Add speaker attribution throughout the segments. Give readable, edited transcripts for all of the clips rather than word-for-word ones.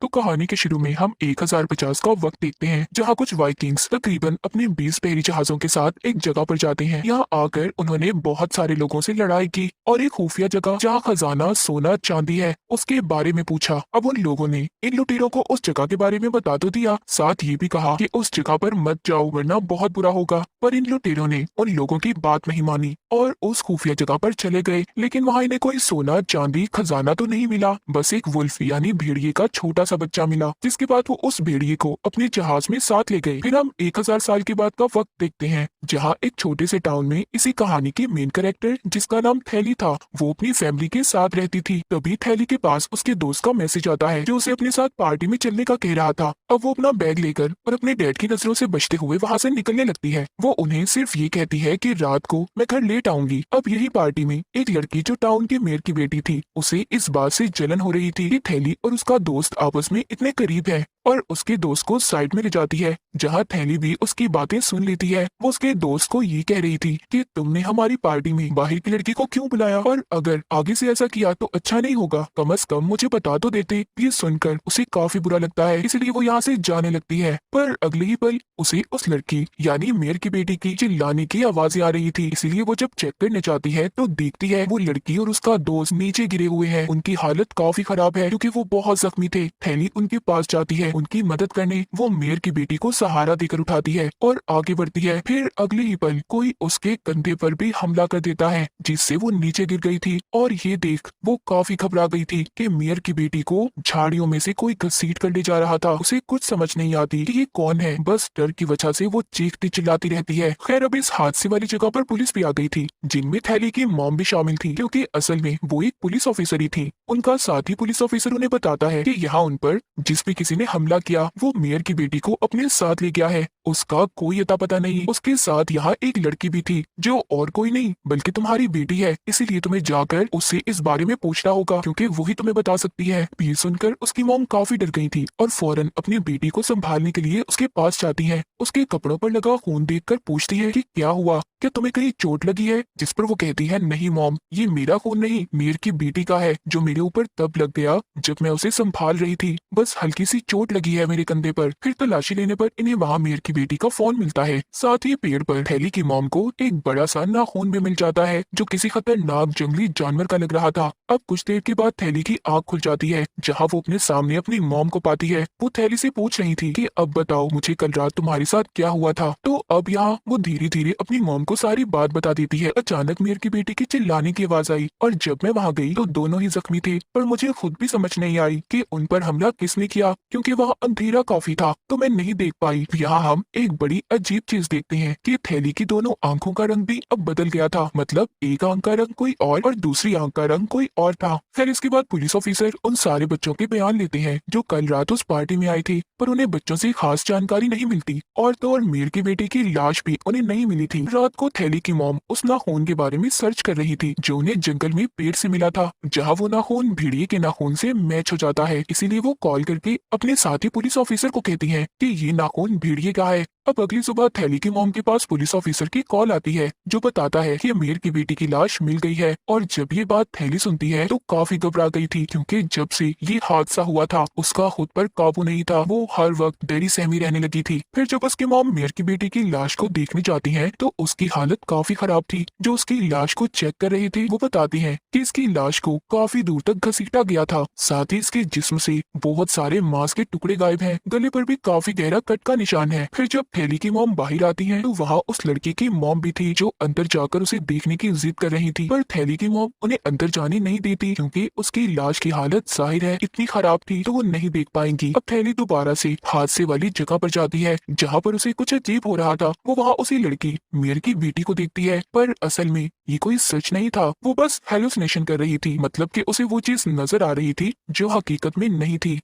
Speaker 1: तो कहानी के शुरू में हम 1050 का वक्त देखते हैं जहां कुछ वाइकिंग्स तकरीबन अपने 20 बहरी जहाजों के साथ एक जगह पर जाते हैं। यहाँ आकर उन्होंने बहुत सारे लोगों से लड़ाई की और एक खुफिया जगह जहाँ खजाना सोना चांदी है उसके बारे में पूछा। अब उन लोगों ने इन लुटेरों को उस जगह के बारे में बता तो दिया, साथ ये भी कहा कि उस जगह पर मत जाओ वरना बहुत बुरा होगा। पर इन लुटेरों ने उन लोगों की बात नहीं मानी और उस खुफिया जगह पर चले गए। लेकिन वहाँ इन्हें कोई सोना चांदी खजाना तो नहीं मिला, बस एक वुल्फ यानी भेड़िए का छोटा सा बच्चा मिला, जिसके बाद वो उस भेड़िए को अपने जहाज में साथ ले गए। फिर हम 1000 साल के बाद का वक्त देखते हैं जहाँ एक छोटे से टाउन में इसी कहानी की मेन कैरेक्टर जिसका नाम थैली था वो अपनी फैमिली के साथ रहती थी। तभी थैली के पास उसके दोस्त का मैसेज आता है जो उसे अपने साथ पार्टी में चलने का कह रहा था। अब वो अपना बैग लेकर और अपने डैड की नजरों से बचते हुए वहाँ से निकलने लगती है। वो उन्हें सिर्फ ये कहती है कि रात को मैं घर लेट आऊंगी। अब यही पार्टी में एक लड़की जो टाउन के मेयर की बेटी थी उसे इस बात से जलन हो रही थी कि थैली और उसका दोस्त आपस में इतने करीब है और उसके दोस्त को साइड में ले जाती है जहाँ थैली भी उसकी बातें सुन लेती है। वो उसके दोस्त को ये कह रही थी कि तुमने हमारी पार्टी में बाहर की लड़की को क्यों बुलाया और अगर आगे से ऐसा किया तो अच्छा नहीं होगा, कम से कम मुझे बता तो देते। ये सुनकर उसे काफी बुरा लगता है, इसलिए वो यहाँ से जाने लगती है। पर अगले ही पल उसे उस लड़की यानी मेयर की बेटी की चिल्लाने की आवाजें आ रही थी, इसलिए वो जब चेक करने जाती है तो देखती है वो लड़की और उसका दोस्त नीचे गिरे हुए हैं। उनकी हालत काफी खराब है क्योंकि वो बहुत जख्मी थे। थैली उनके पास जाती है उनकी मदद करने, वो मेयर की बेटी को सहारा देकर उठाती है और आगे बढ़ती है। फिर अगले ही पल कोई उसके कंधे पर भी हमला कर देता है जिससे वो नीचे गिर गई थी और ये देख वो काफी घबरा गई थी कि मेयर की बेटी को झाड़ियों में से कोई घसीट कर ले जा रहा था। उसे कुछ समझ नहीं आती कि ये कौन है, बस डर की वजह से वो चीखती चिल्लाती रहती है। खैर अब इस हादसे वाली जगह पर पुलिस भी आ गई थी जिनमें थैली की मॉम भी शामिल थी क्योंकि असल में वो एक पुलिस ऑफिसर ही थी। उनका साथी पुलिस ऑफिसर उन्हें बताता है कि यहाँ उन पर जिस भी किसी ने हमला किया वो मेयर की बेटी को अपने साथ ले गया है, उसका कोई अता पता नहीं। उसके साथ यहाँ एक लड़की भी थी जो और कोई नहीं बल्कि तुम्हारी बेटी है, इसीलिए तुम्हें जाकर उससे इस बारे में पूछना होगा क्योंकि वही तुम्हें बता सकती है। ये सुनकर उसकी मॉम काफी डर गई थी और फौरन अपनी बेटी को संभालने के लिए उसके पास जाती है। उसके कपड़ों पर लगा खून देखकर पूछती है कि क्या हुआ, क्या तुम्हें कहीं चोट लगी है? जिस पर वो कहती है नहीं मॉम, ये मेरा खून नहीं मेयर की बेटी का है जो मेरे ऊपर तब लग गया जब मैं उसे संभाल रही थी, बस हल्की सी चोट लगी है मेरे कंधे पर। फिर तलाशी लेने पर इन्हें वहाँ मेयर की बेटी का फोन मिलता है, साथ ही पेड़ पर थैली की मॉम को एक बड़ा सा नाखून भी मिल जाता है जो किसी खतरनाक जंगली जानवर का लग रहा था। अब कुछ देर के बाद थैली की आँख खुल जाती है जहाँ वो अपने सामने अपनी मॉम को पाती है। वो थैली से पूछ रही थी कि अब बताओ मुझे कल रात तुम्हारे साथ क्या हुआ था। तो अब यहाँ वो धीरे धीरे अपनी मॉम को सारी बात बता देती है। अचानक मेयर की बेटी की चिल्लाने की आवाज आई और जब मैं वहाँ गई तो दोनों ही जख्मी थे, पर मुझे खुद भी समझ नहीं आई कि उन पर हमला किसने किया क्योंकि वहाँ अंधेरा काफी था तो मैं नहीं देख पाई। यहाँ हम एक बड़ी अजीब चीज देखते हैं कि थैली की दोनों आंखों का रंग भी अब बदल गया था, मतलब एक आंख का रंग कोई और दूसरी आंख का रंग कोई और था। फिर इसके बाद पुलिस ऑफिसर उन सारे बच्चों के बयान लेते हैं जो कल रात उस पार्टी में आए थे, पर उन्हें बच्चों से खास जानकारी नहीं मिलती और तो और मेयर की बेटी की लाश भी उन्हें नहीं मिली थी। रात को थैली की मॉम उस नाखून के बारे में सर्च कर रही थी जो उन्हें जंगल में पेड़ से मिला था, जहाँ वो नाखून भेड़िए के नाखून से मैच हो जाता है। इसीलिए वो कॉल करके अपने साथी पुलिस ऑफिसर को कहती है कि ये नाखून भेड़िए का है। अब अगली सुबह थैली की मॉम के पास पुलिस ऑफिसर की कॉल आती है जो बताता है कि मेयर की बेटी की लाश मिल गई है। और जब ये बात थैली सुनती है तो काफी घबरा गई थी क्योंकि जब से ये हादसा हुआ था उसका खुद पर काबू नहीं था, वो हर वक्त डरी सहमी रहने लगी थी। फिर जब उसकी मॉम मेयर की बेटी की लाश को देखने जाती है तो उसकी हालत काफी खराब थी। जो उसकी लाश को चेक कर रही थी वो बताती है कि इसकी लाश को काफी दूर तक घसीटा गया था, साथ ही इसके जिस्म से बहुत सारे मांस के टुकड़े गायब हैं, गले पर भी काफी गहरा कट का निशान है। फिर जब थैली की मॉम बाहर आती है तो वहाँ उस लड़की की मॉम भी थी जो अंदर जाकर उसे देखने की जिद कर रही थी, पर थैली की मॉम उन्हें अंदर जाने नहीं देती क्योंकि उसकी लाश की हालत जाहिर है इतनी खराब थी तो वो नहीं देख पाएंगी। अब थैली दोबारा से हादसे वाली जगह पर जाती है जहाँ पर उसे कुछ अजीब हो रहा था। वो वहाँ उसी लड़की मेयर की बेटी को देखती है, पर असल में ये कोई सच नहीं था, वो बस हेलुसिनेशन कर रही थी, मतलब कि उसे वो चीज नजर आ रही थी जो हकीकत में नहीं थी।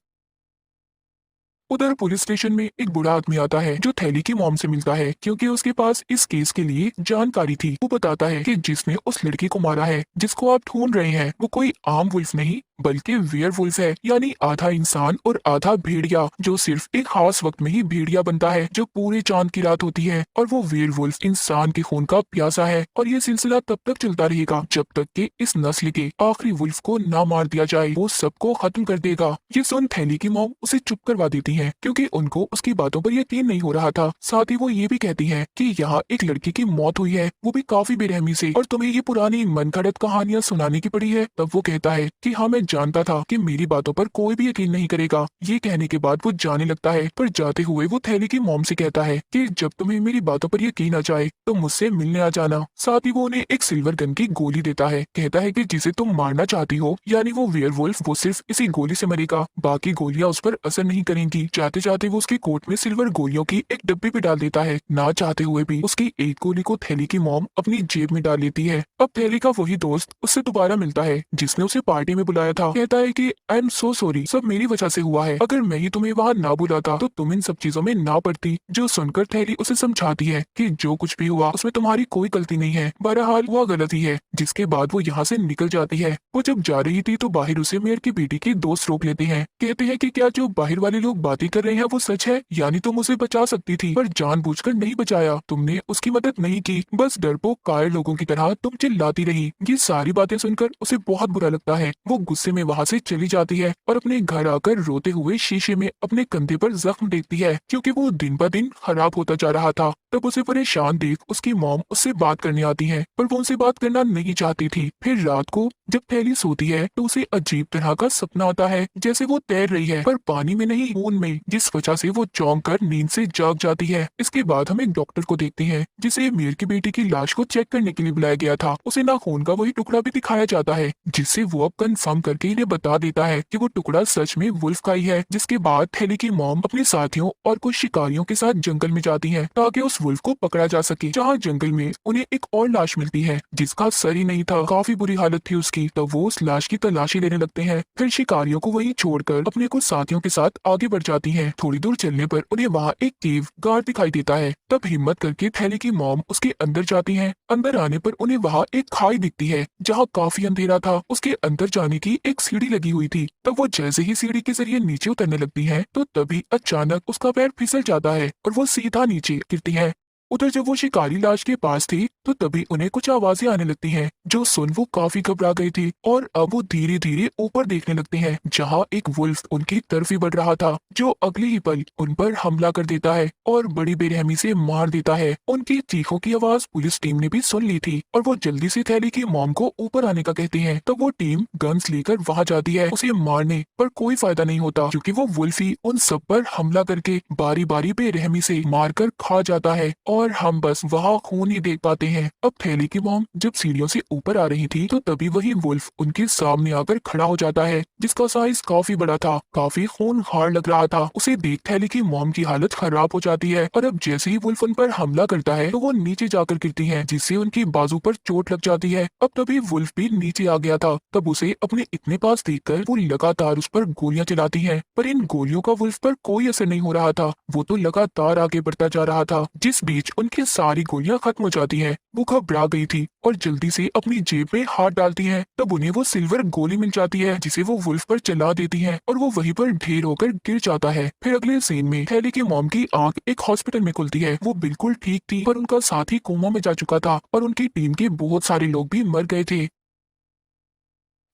Speaker 1: उधर पुलिस स्टेशन में एक बूढ़ा आदमी आता है जो थैली की मॉम से मिलता है क्योंकि उसके पास इस केस के लिए जानकारी थी। वो बताता है कि जिसने उस लड़की को मारा है जिसको आप ढूंढ रहे हैं वो कोई आम वुल्फ नहीं बल्कि वेयरवुल्फ है, यानी आधा इंसान और आधा भेड़िया, जो सिर्फ एक खास वक्त में ही भेड़िया बनता है जो पूरे चांद की रात होती है। और वो वेयरवुल्फ इंसान के खून का प्यासा है और ये सिलसिला तब तक चलता रहेगा जब तक कि इस नस्ल के आखिरी वुल्फ को ना मार दिया जाए। वो सबको खत्म कर देगा। ये सुन थैली की मॉम उसे चुप करवा देती है क्योंकि उनको उसकी बातों पर यकीन नहीं हो रहा था। साथ ही वो ये भी कहती है कि यहाँ एक लड़की की मौत हुई है, वो भी काफी बेरहमी से, और तुम्हें ये पुरानी मनगढ़ंत कहानियां सुनाने की पड़ी है। तब वो कहता है कि हाँ, मैं जानता था कि मेरी बातों पर कोई भी यकीन नहीं करेगा। ये कहने के बाद वो जाने लगता है, पर जाते हुए वो थैली की मॉम से कहता है कि जब तुम्हें मेरी बातों पर यकीन आ जाए तो मुझसे मिलने आ जाना। साथ ही वो उन्हें एक सिल्वर गन की गोली देता है। कहता है कि जिसे तुम मारना चाहती हो, यानी वो वेयरवुल्फ, वो सिर्फ इसी गोली से मरेगा, बाकी गोलियां उस पर असर नहीं करेंगी। चाहते चाहते वो उसके कोट में सिल्वर गोलियों की एक डब्बी पे डाल देता है। ना चाहते हुए भी उसकी एक गोली को थैली की मॉम अपनी जेब में डाल लेती है। अब थैली का वही दोस्त उससे दोबारा मिलता है जिसने उसे पार्टी में बुलाया था। कहता है कि आई एम सो सॉरी, सब मेरी वजह से हुआ है। अगर मैं ही तुम्हें वहाँ ना बुलाता तो तुम इन सब चीजों में ना पड़ती। जो सुनकर थैली उसे समझाती है कि जो कुछ भी हुआ उसमें तुम्हारी कोई गलती नहीं है, बहरहाल वह गलती है। जिसके बाद वो यहाँ से निकल जाती है। वो जब जा रही थी तो बाहर उसे मेयर की बेटी के दोस्त रोक लेते हैं। कहते हैं कि क्या जो बाहर वाले लोग बातें कर रहे हैं वो सच है, यानी तुम उसे बचा सकती थी पर जानबूझकर नहीं बचाया, तुमने उसकी मदद नहीं की, बस डरपोक कायर लोगों की तरह तुम चिल्लाती रही। ये सारी बातें सुनकर उसे बहुत बुरा लगता है। वो गुस्से में वहाँ से चली जाती है और अपने घर आकर रोते हुए शीशे में अपने कंधे पर जख्म देखती है क्योंकि वो दिन ब दिन खराब होता जा रहा था। तब उसे परेशान देख उसकी मॉम उससे बात करने आती है, पर वो उनसे बात करना नहीं चाहती थी। फिर रात को जब थैली सोती है तो उसे अजीब तरह का सपना आता है, जैसे वो तैर रही है पर पानी में नहीं, खून में, जिस वजह से वो चौंक कर नींद से जाग जाती है। इसके बाद हम एक डॉक्टर को देखते हैं जिसे मीर की बेटी की लाश को चेक करने के लिए बुलाया गया था। उसे ना खून का वही टुकड़ा भी दिखाया जाता है, जिससे वो अब कंफर्म करके इन्हें बता देता है कि वो टुकड़ा सच में वुल्फ का ही है। जिसके बाद थैली की मॉम अपने साथियों और कुछ शिकारियों के साथ जंगल में जाती है ताकि उस वुल्फ को पकड़ा जा सके। जहाँ जंगल में उन्हें एक और लाश मिलती है जिसका सर ही नहीं था, काफी बुरी हालत थी उसकी। तो वो उस लाश की तलाशी लेने लगते हैं। फिर शिकारियों को वहीं छोड़कर अपने कुछ साथियों के साथ आगे बढ़ जाती हैं। थोड़ी दूर चलने पर उन्हें वहाँ एक केव गार्ड दिखाई देता है। तब हिम्मत करके थैली की मॉम उसके अंदर जाती हैं। अंदर आने पर उन्हें वहाँ एक खाई दिखती है जहाँ काफी अंधेरा था। उसके अंदर जाने की एक सीढ़ी लगी हुई थी। तब वो जैसे ही सीढ़ी के जरिए नीचे उतरने लगती है तो तभी अचानक उसका पैर फिसल जाता है और वो सीधा नीचे गिरती है। उधर जब वो शिकारी लाश के पास थी तो तभी उन्हें कुछ आवाजें आने लगती हैं, जो सुन वो काफी घबरा गई थी और अब वो धीरे धीरे ऊपर देखने लगते हैं जहाँ एक वुल्फ उनकी तरफ ही बढ़ रहा था, जो अगले ही पल उन पर हमला कर देता है और बड़ी बेरहमी से मार देता है। उनकी चीखों की आवाज पुलिस टीम ने भी सुन ली थी और वो जल्दी से थैली की मॉम को ऊपर आने का कहते हैं। तो वो टीम गन्स लेकर वहाँ जाती है उसे मारने, पर कोई फायदा नहीं होता क्योंकि वो वुल्फ ही उन सब पर हमला करके बारी बारी बेरहमी से मारकर खा जाता है और हम बस वहाँ खून ही देख पाते हैं। अब थैली की मॉम जब सीढ़ियों से ऊपर आ रही थी तो तभी वही वुल्फ उनके सामने आकर खड़ा हो जाता है, जिसका साइज काफी बड़ा था, काफी खूनखार लग रहा था। उसे देख थैली की मॉम की हालत खराब हो जाती है और अब जैसे ही वुल्फ उन पर हमला करता है तो वो नीचे जाकर गिरती है, जिससे उनकी बाजू पर चोट लग जाती है। अब तभी वुल्फ भी नीचे आ गया था। तब उसे अपने इतने पास देखकर वो लगातार उस पर गोलियां चलाती है, पर इन गोलियों का वुल्फ पर कोई असर नहीं हो रहा था। वो तो लगातार आगे बढ़ता जा रहा था। जिस बीच उनकी सारी गोलियां खत्म हो जाती हैं। वो घबरा गई थी और जल्दी से अपनी जेब में हाथ डालती है। तब उन्हें वो सिल्वर गोली मिल जाती है जिसे वो वुल्फ पर चला देती हैं और वो वहीं पर ढेर होकर गिर जाता है। फिर अगले सीन में थैली की मॉम की आंख एक हॉस्पिटल में खुलती है। वो बिल्कुल ठीक थी पर उनका साथी कोमा में जा चुका था और उनकी टीम के बहुत सारे लोग भी मर गए थे।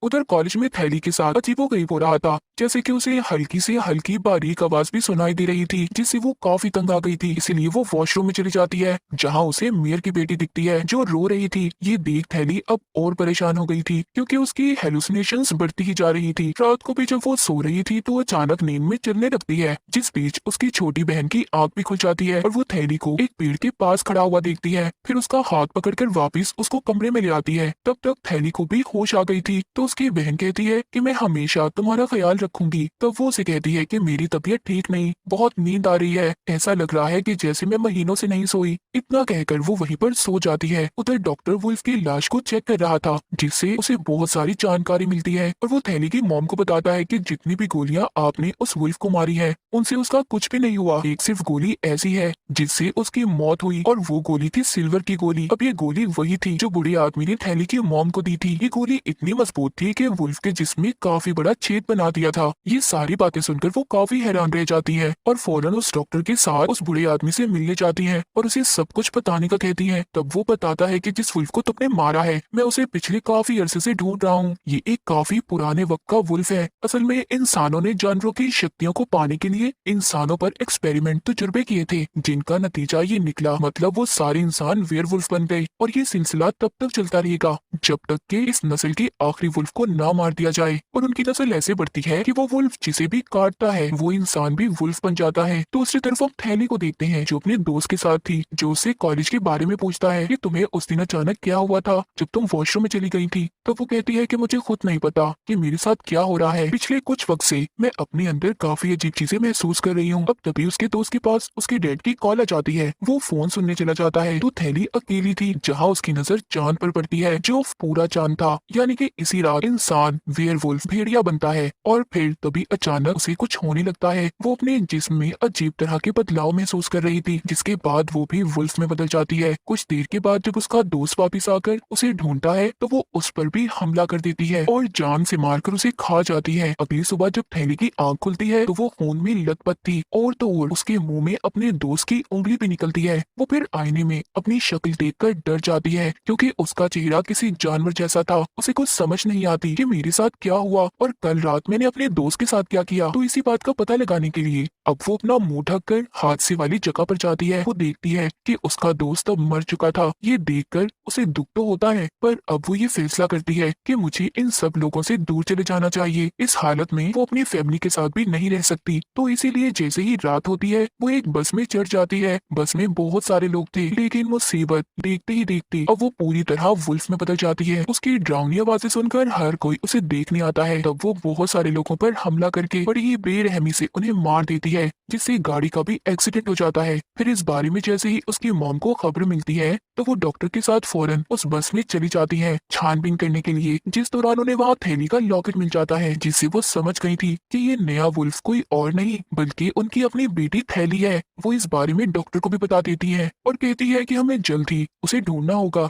Speaker 1: उधर कॉलेज में थैली के साथ अजीबोगरीब हो रहा था, जैसे कि उसे हल्की से हल्की बारीक आवाज भी सुनाई दे रही थी, जिससे वो काफी तंग आ गई थी। इसीलिए वो वॉशरूम में चली जाती है जहां उसे मेयर की बेटी दिखती है जो रो रही थी। ये देख थैली अब और परेशान हो गई थी क्योंकि उसकी हेलुसिनेशंस बढ़ती ही जा रही थी। रात को भी जब वो सो रही थी तो अचानक नींद में चलने लगती है, जिस बीच उसकी छोटी बहन की आंख भी खुल जाती है और वो थैली को एक पेड़ के पास खड़ा हुआ देखती है। फिर उसका हाथ पकड़कर वापिस उसको कमरे में ले आती है। तब तक थैली को भी होश आ गई थी तो उसकी बहन कहती है कि मैं हमेशा तुम्हारा ख्याल रखूंगी। तब वो उसे कहती है कि मेरी तबीयत ठीक नहीं, बहुत नींद आ रही है, ऐसा लग रहा है कि जैसे मैं महीनों से नहीं सोई। इतना कहकर वो वहीं पर सो जाती है। उधर डॉक्टर वुल्फ की लाश को चेक कर रहा था, जिससे उसे बहुत सारी जानकारी मिलती है और वो थैली की मॉम को बताता है कि जितनी भी गोलियां आपने उस वुल्फ को मारी है उनसे उसका कुछ भी नहीं हुआ। एक सिर्फ गोली ऐसी है जिससे उसकी मौत हुई और वो गोली थी सिल्वर की गोली। अब ये गोली वही थी जो बूढ़े आदमी ने थैली की मॉम को दी थी। ये गोली इतनी मजबूत थी थी कि वुल्फ के जिस्म में काफी बड़ा छेद बना दिया था। ये सारी बातें सुनकर वो काफी हैरान रह जाती है और फौरन उस डॉक्टर के साथ उस बुढ़े आदमी से मिलने जाती है और उसे सब कुछ बताने का कहती है। तब वो बताता है कि जिस वुल्फ को तुमने मारा है मैं उसे पिछले काफी अरसे से ढूंढ रहा हूँ। ये एक काफी पुराने वक्त का वुल्फ है। असल में इंसानों ने जानवरों की शक्तियों को पाने के लिए इंसानों पर एक्सपेरिमेंट तजुर्बे किए थे, जिनका नतीजा ये निकला। मतलब वो सारे इंसान वेयरवुल्फ बन गए और ये सिलसिला तब तक चलता रहेगा जब तक कि इस नस्ल के आखिरी वुल्फ को ना मार दिया जाए। और उनकी नस्ल ऐसे बढ़ती है कि वो वुल्फ जिसे भी काटता है वो इंसान भी वुल्फ बन जाता है। दूसरी तरफ हम थैली को देखते हैं जो अपने दोस्त के साथ थी, जो उससे कॉलेज के बारे में पूछता है कि तुम्हें उस दिन अचानक क्या हुआ था जब तुम वॉशरूम में चली गई थी। तो वो कहती है कि मुझे खुद नहीं पता कि मेरे साथ क्या हो रहा है। पिछले कुछ वक्त से मैं अपने अंदर काफी अजीब चीजें महसूस कर रही हूँ। अब तभी उसके दोस्त के पास उसके डैड की कॉल आ जाती है। वो फोन सुनने चला जाता है तो थैली अकेली थी, जहाँ उसकी नजर चांद पर पड़ती है जो पूरा चांद था। यानी कि इसी रात इंसान वेयरवुल्फ भेड़िया बनता है और फिर तभी अचानक उसे कुछ होने लगता है। वो अपने जिस्म में अजीब तरह के बदलाव महसूस कर रही थी, जिसके बाद वो भी वुल्फ में बदल जाती है। कुछ देर के बाद जब उसका दोस्त वापिस आकर उसे ढूंढता है तो वो उस पर भी हमला कर देती है और जान से मारकर उसे खा जाती है। अगली सुबह जब थैली की आंख खुलती है तो वो खून में लथपथ थी और तो और उसके मुंह में अपने दोस्त की उंगली भी निकलती है। वो फिर आईने में अपनी शक्ल देखकर डर जाती है क्योंकि उसका चेहरा किसी जानवर जैसा था। उसे कुछ समझ नहीं आती कि मेरे साथ क्या हुआ और कल रात मैंने अपने दोस्त के साथ क्या किया। तो इसी बात का पता लगाने के लिए अब वो अपना मुंह ढककर हादसे वाली जगह पर जाती है। वो देखती है कि उसका दोस्त अब मर चुका था। ये देखकर उसे दुख तो होता है, पर अब वो ये फैसला करती है कि मुझे इन सब लोगों से दूर चले जाना चाहिए। इस हालत में वो अपनी फैमिली के साथ भी नहीं रह सकती। तो इसीलिए जैसे ही रात होती है वो एक बस में चढ़ जाती है। बस में बहुत सारे लोग थे, लेकिन मुसीबत देखते ही देखते अब वो पूरी तरह वुल्फ में बदल जाती है। उसकी डरावनी आवाजें सुनकर हर कोई उसे देखने आता है। तब वो बहुत सारे लोगों पर हमला करके बड़ी ही बेरहमी से उन्हें मार देती है, जिससे गाड़ी का भी एक्सीडेंट हो जाता है। फिर इस बारे में जैसे ही उसकी मॉम को खबर मिलती है तो वो डॉक्टर के साथ फौरन उस बस में चली जाती है छानबीन करने के लिए, जिस दौरान उन्हें वहाँ थैली का लॉकेट मिल जाता है, जिससे वो समझ गई थी कि ये नया वुल्फ कोई और नहीं बल्कि उनकी अपनी बेटी थैली है। वो इस बारे में डॉक्टर को भी बता देती है और कहती है कि हमें जल्द ही उसे ढूंढना होगा।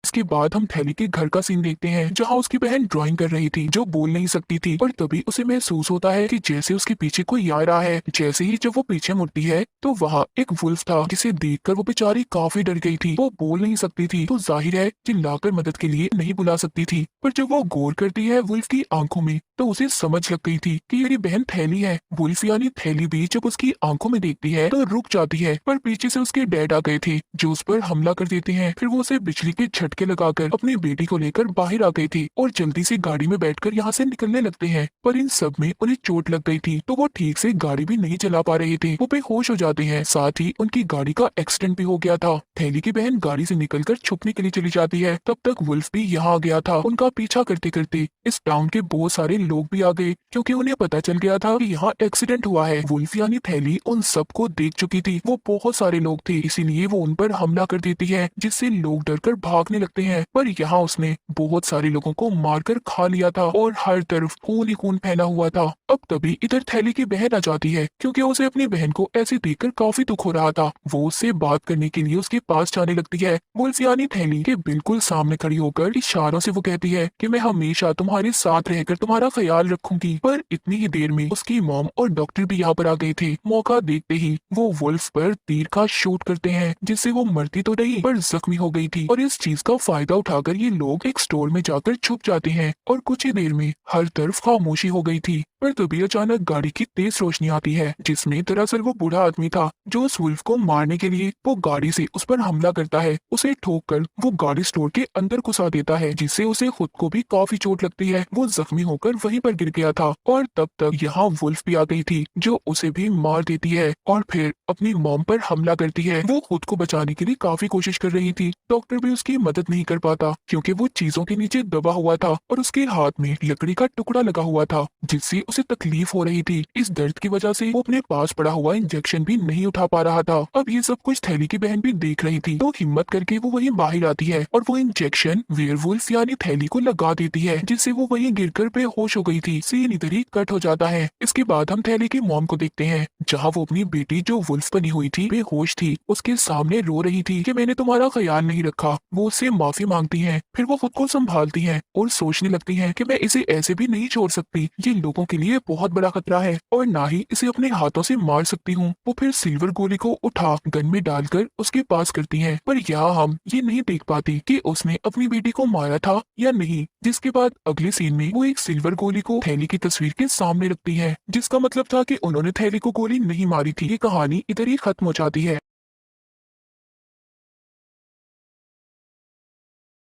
Speaker 1: इसके बाद हम थैली के घर का सीन देखते हैं, जहाँ उसकी बहन ड्राइंग कर रही थी जो बोल नहीं सकती थी। पर तभी उसे महसूस होता है कि जैसे उसके पीछे कोई आ रहा है। जैसे ही जब वो पीछे मुड़ती है तो वहाँ एक वुल्फ था, जिसे देखकर वो बेचारी काफी डर गई थी। वो बोल नहीं सकती थी तो जाहिर है चिल्लाकर मदद के लिए नहीं बुला सकती थी। पर जब वो गौर करती है वुल्फ की आंखों में तो उसे समझ लग गई थी कि मेरी बहन थैली है। वुल्फ यानी थैली भी जब उसकी आंखों में देखती है तो रुक जाती है, पर पीछे से उसके डैड आ गए थे जो उस पर हमला कर देते हैं। फिर वो उसे बिजली के झटके लगाकर अपनी बेटी को लेकर बाहर आ गई थी और जल्दी से गाड़ी में बैठकर यहाँ से निकलने लगते हैं। पर इन सब में उन्हें चोट लग गई थी तो वो ठीक से गाड़ी भी नहीं चला पा रहे थे। वो बेहोश हो जाते हैं, साथ ही उनकी गाड़ी का एक्सीडेंट भी हो गया था। थैली की बहन गाड़ी से निकलकर छुपने के लिए चली जाती है। तब तक वुल्फ भी यहाँ आ गया था। उनका पीछा करते करते इस टाउन के बहुत सारे लोग भी आ गए क्योंकि उन्हें पता चल गया था कि यहाँ एक्सीडेंट हुआ है। वुल्फ यानी थैली उन सबको देख चुकी थी। वो बहुत सारे लोग थे, इसीलिए वो उन पर हमला कर देती है, जिससे लोग डरकर भागने लगते हैं। पर यहाँ उसने बहुत सारे लोगों को मारकर खा लिया था और हर तरफ खून ही खून फैला हुआ था। अब तभी इधर थैली की बहन आ जाती है क्योंकि उसे अपनी बहन को ऐसे देखकर काफी दुख हो रहा था। वो उससे बात करने के लिए उसके पास जाने लगती है। वुल्फ यानी थैली के बिल्कुल सामने खड़ी होकर इशारों से वो कहती है कि मैं हमेशा तुम्हारे साथ रहकर तुम्हारा ख्याल रखूंगी। पर इतनी ही देर में उसकी मॉम और डॉक्टर भी यहाँ पर आ गए थे। मौका देखते ही वो वुल्फ पर तीर का शूट करते हैं, जिससे वो मरती तो नहीं पर जख्मी हो गई थी। और इस चीज का फायदा उठाकर ये लोग एक स्टोर में जाकर छुप जाते हैं और कुछ ही देर में हर तरफ खामोशी हो गई थी। पर तभी अचानक गाड़ी की तेज रोशनी आती है, जिसमें दरअसल वो बूढ़ा आदमी था जो उस वुल्फ को मारने के लिए वो गाड़ी से उस पर हमला करता है। उसे ठोक कर वो गाड़ी स्टोर के अंदर घुसा देता है, जिससे उसे खुद को भी काफी चोट लगती है। वो जख्मी होकर वहीं पर गिर गया था और तब तक यहाँ वुल्फ भी आ गई थी जो उसे भी मार देती है और फिर अपनी मॉम पर हमला करती है। वो खुद को बचाने के लिए काफी कोशिश कर रही थी। डॉक्टर भी उसकी मदद नहीं कर पाता क्योंकि वो चीजों के नीचे दबा हुआ था और उसके हाथ में लकड़ी का टुकड़ा लगा हुआ था, जिससे उसे तकलीफ हो रही थी। इस दर्द की वजह से वो अपने पास पड़ा हुआ इंजेक्शन भी नहीं उठा पा रहा था। अब ये सब कुछ थैली की बहन भी देख रही थी, तो हिम्मत करके वो वहीं बाहर आती है और वो इंजेक्शन वेयरवुल्फ यानी थैली को लगा देती है, जिससे वो वहीं गिरकर बेहोश हो गई थी। सीन इधर ही कट हो जाता है। इसके बाद हम थैली की मॉम को देखते हैं, जहाँ वो अपनी बेटी जो वुल्फ बनी हुई थी बेहोश थी उसके सामने रो रही थी कि मैंने तुम्हारा ख्याल नहीं रखा। वो उससे माफी मांगती है, फिर वो खुद को संभालती है और सोचने लगती है कि मैं इसे ऐसे भी नहीं छोड़ सकती, ये लोगों के लिए बहुत बड़ा खतरा है और ना ही इसे अपने हाथों से मार सकती हूँ। वो फिर सिल्वर गोली को उठा गन में डालकर उसके पास करती है, पर यहाँ हम ये नहीं देख पाती कि उसने अपनी बेटी को मारा था या नहीं। जिसके बाद अगले सीन में वो एक सिल्वर गोली को थैली की तस्वीर के सामने रखती है, जिसका मतलब था कि उन्होंने थैली को गोली नहीं मारी थी। ये कहानी इधर ही खत्म हो जाती है।